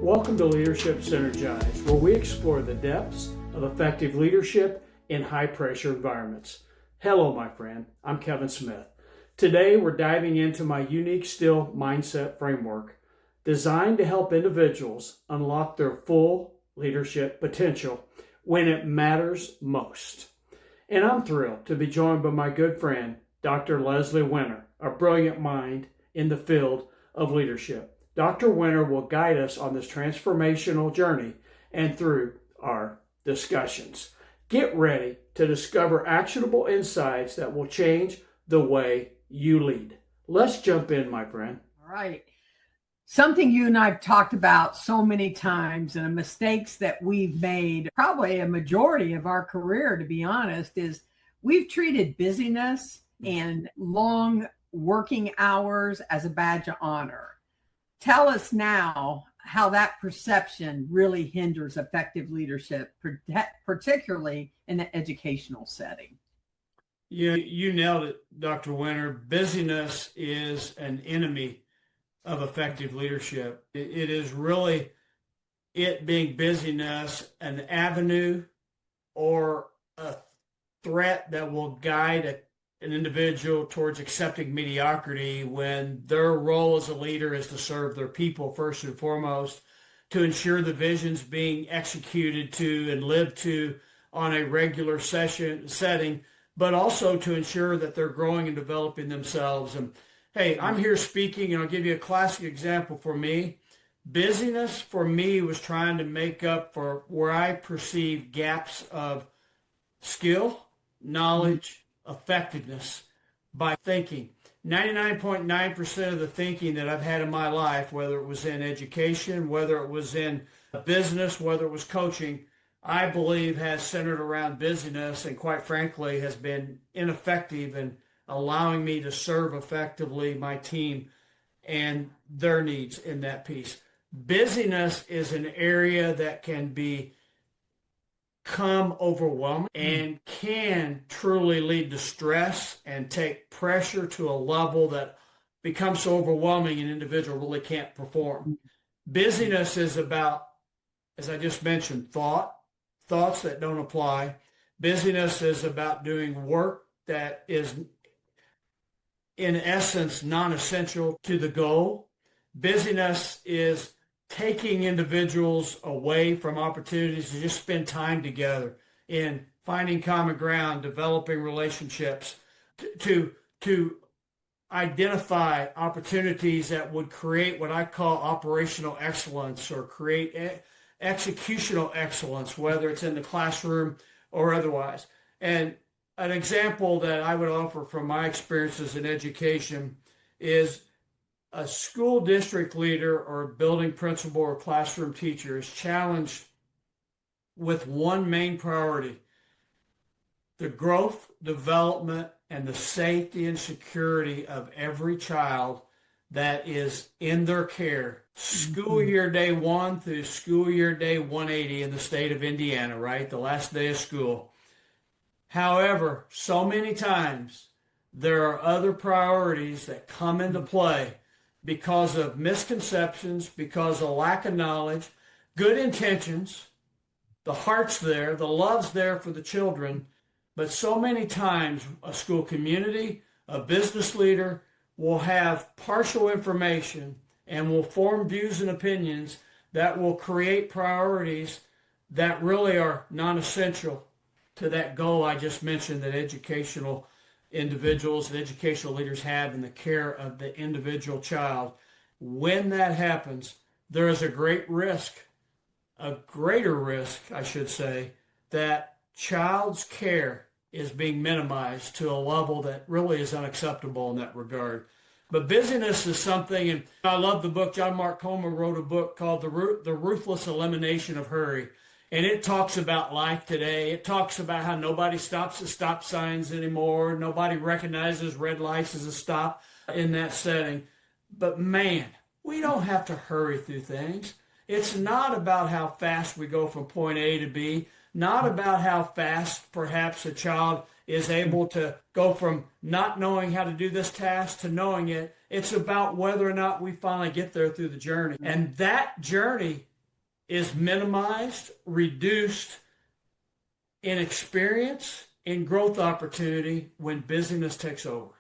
Welcome to Leadership Synergized, where we explore the depths of effective leadership in high-pressure environments. Hello, my friend. I'm Kevin Smith. Today, we're diving into my unique still mindset framework designed to help individuals unlock their full leadership potential when it matters most. And I'm thrilled to be joined by my good friend, Dr. Lezlie Winter, a brilliant mind in the field of leadership. Dr. Winter will guide us on this transformational journey and through our discussions. Get ready to discover actionable insights that will change the way you lead. Let's jump in, my friend. All right. Something you and I've talked about so many times, and the mistakes that we've made, probably a majority of our career, to be honest, is we've treated busyness and long working hours as a badge of honor. Tell us now how that perception really hinders effective leadership, particularly in the educational setting. You nailed it, Dr. Winter. Busyness is an enemy of effective leadership. It is really it being busyness, an avenue or a threat that will guide an individual towards accepting mediocrity when their role as a leader is to serve their people first and foremost, to ensure the vision's being executed to and lived to on a regular setting, but also to ensure that they're growing and developing themselves. And hey, I'm here speaking, and I'll give you a classic example for me. Busyness for me was trying to make up for where I perceive gaps of skill, knowledge, effectiveness by thinking. 99.9% of the thinking that I've had in my life, whether it was in education, whether it was in business, whether it was coaching, I believe has centered around busyness and quite frankly has been ineffective in allowing me to serve effectively my team and their needs in that piece. Busyness is an area that can become overwhelming and can truly lead to stress and take pressure to a level that becomes so overwhelming an individual really can't perform. Busyness is about, as I just mentioned, thoughts that don't apply. Busyness is about doing work that is in essence non-essential to the goal. Busyness is taking individuals away from opportunities to just spend time together in finding common ground, developing relationships, to identify opportunities that would create what I call operational excellence or create executional excellence, whether it's in the classroom or otherwise. And an example that I would offer from my experiences in education is a school district leader or building principal or classroom teacher is challenged with one main priority: the growth, development, and the safety and security of every child that is in their care. School year day 1 through school year day 180 in the state of Indiana, right? The last day of school. However, so many times there are other priorities that come into play because of misconceptions, because of lack of knowledge, good intentions, the heart's there, the love's there for the children, but so many times a school community, a business leader will have partial information and will form views and opinions that will create priorities that really are non-essential to that goal I just mentioned that educational individuals and educational leaders have in the care of the individual child. When that happens, there is a greater risk, I should say, that child's care is being minimized to a level that really is unacceptable in that regard. But busyness is something, and I love the book. John Mark Comer wrote a book called The Ruthless Elimination of Hurry. And it talks about life today. It talks about how nobody stops at stop signs anymore. Nobody recognizes red lights as a stop in that setting. But man, we don't have to hurry through things. It's not about how fast we go from point A to B, not about how fast perhaps a child is able to go from not knowing how to do this task to knowing it. It's about whether or not we finally get there through the journey. And that journey is minimized, reduced in experience, in growth opportunity when busyness takes over.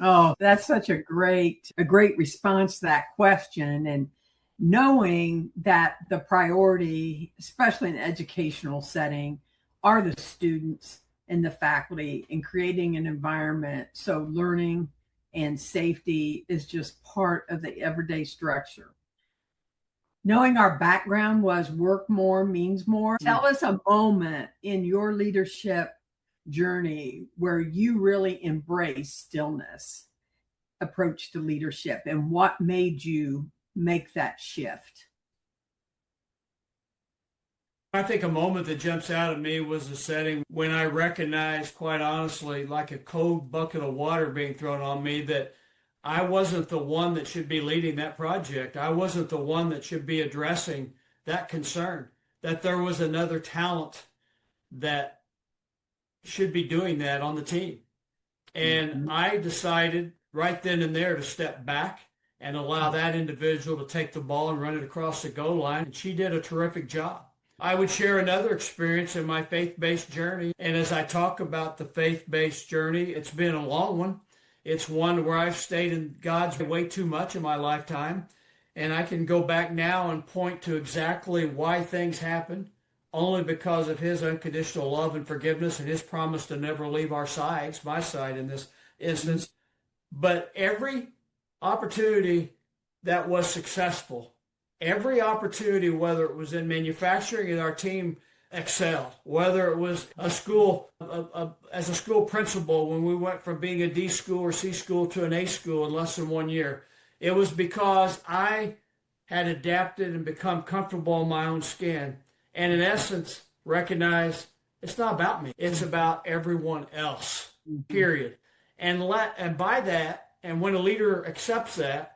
Oh, that's such a great response to that question. And knowing that the priority, especially in an educational setting, are the students and the faculty, and creating an environment so learning and safety is just part of the everyday structure. Knowing our background was work more means more. Tell us a moment in your leadership journey where you really embrace stillness approach to leadership, and what made you make that shift? I think a moment that jumps out at me was a setting when I recognized, quite honestly, like a cold bucket of water being thrown on me, that I wasn't the one that should be leading that project. I wasn't the one that should be addressing that concern, that there was another talent that should be doing that on the team. And I decided right then and there to step back and allow that individual to take the ball and run it across the goal line. And she did a terrific job. I would share another experience in my faith-based journey. And as I talk about the faith-based journey, it's been a long one. It's one where I've stayed in God's way too much in my lifetime. And I can go back now and point to exactly why things happen, only because of his unconditional love and forgiveness and his promise to never leave our sides, my side in this instance. But every opportunity that was successful, every opportunity, whether it was in manufacturing and our team excelled, whether it was a school, as a school principal, when we went from being a D school or C school to an A school in less than 1 year, it was because I had adapted and become comfortable in my own skin. And in essence, recognize it's not about me. It's about everyone else, period. And by that, and when a leader accepts that,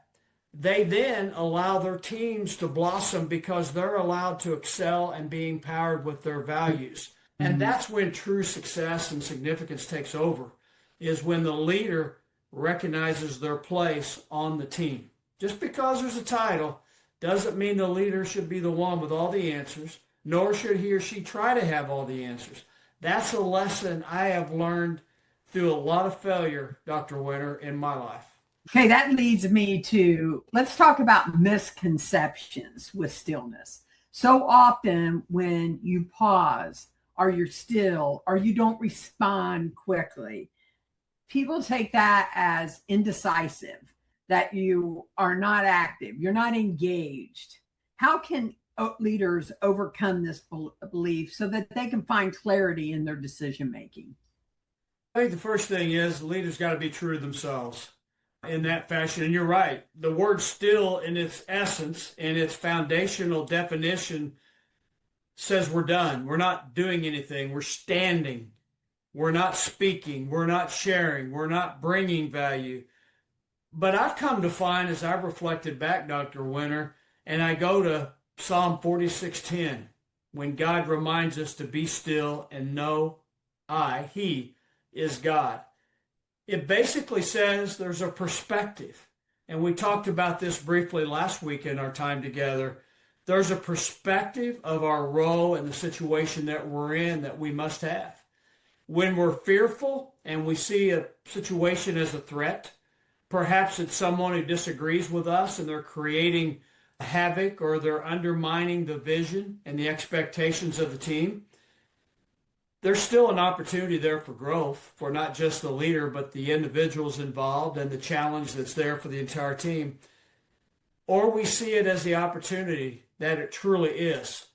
they then allow their teams to blossom because they're allowed to excel and be empowered with their values. And that's when true success and significance takes over, is when the leader recognizes their place on the team. Just because there's a title doesn't mean the leader should be the one with all the answers, nor should he or she try to have all the answers. That's a lesson I have learned through a lot of failure, Dr. Winter, in my life. Okay, that leads me to, let's talk about misconceptions with stillness. So often when you pause, or you're still, or you don't respond quickly, people take that as indecisive, that you are not active, you're not engaged. How can leaders overcome this belief so that they can find clarity in their decision making? I think the first thing is the leaders got to be true to themselves in that fashion. And you're right. The word still, in its essence, in its foundational definition, says we're done. We're not doing anything. We're standing. We're not speaking. We're not sharing. We're not bringing value. But I've come to find, as I've reflected back, Dr. Winter, and I go to Psalm 46:10, when God reminds us to be still and know He is God. It basically says there's a perspective. And we talked about this briefly last week in our time together. There's a perspective of our role and the situation that we're in that we must have. When we're fearful and we see a situation as a threat, perhaps it's someone who disagrees with us and they're creating havoc or they're undermining the vision and the expectations of the team, there's still an opportunity there for growth for not just the leader, but the individuals involved and the challenge that's there for the entire team. Or we see it as the opportunity that it truly is.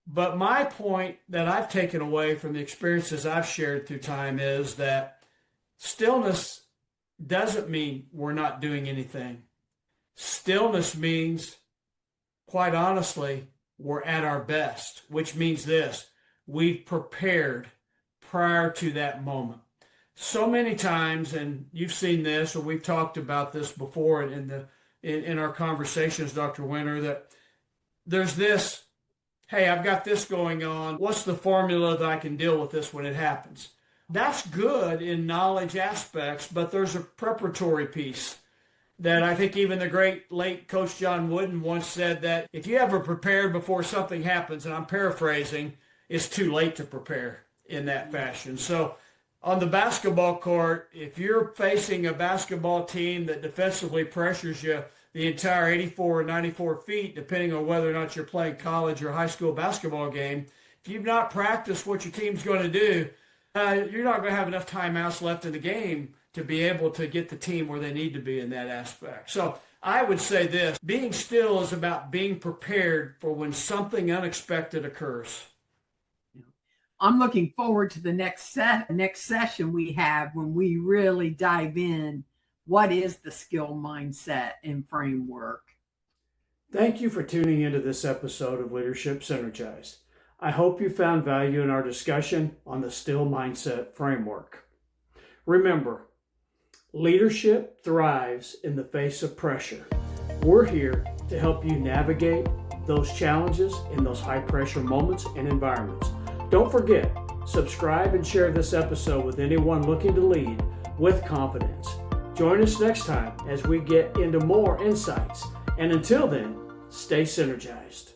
But my point that I've taken away from the experiences I've shared through time is that stillness doesn't mean we're not doing anything. Stillness means, quite honestly, we're at our best, which means this: we've prepared prior to that moment. So many times, and you've seen this, or we've talked about this before in our conversations, Dr. Winter, that there's this, hey, I've got this going on. What's the formula that I can deal with this when it happens? That's good in knowledge aspects, but there's a preparatory piece that I think even the great late Coach John Wooden once said that if you ever prepare before something happens, and I'm paraphrasing, it's too late to prepare in that fashion. So on the basketball court, if you're facing a basketball team that defensively pressures you the entire 84 or 94 feet, depending on whether or not you're playing college or high school basketball game, if you've not practiced what your team's going to do, you're not going to have enough timeouts left in the game to be able to get the team where they need to be in that aspect. So I would say this, being still is about being prepared for when something unexpected occurs. I'm looking forward to the next session we have when we really dive in. What is the skill mindset and framework? Thank you for tuning into this episode of Leadership Synergized. I hope you found value in our discussion on the Still Mindset framework. Remember, leadership thrives in the face of pressure. We're here to help you navigate those challenges in those high-pressure moments and environments. Don't forget, subscribe and share this episode with anyone looking to lead with confidence. Join us next time as we get into more insights. And until then, stay synergized.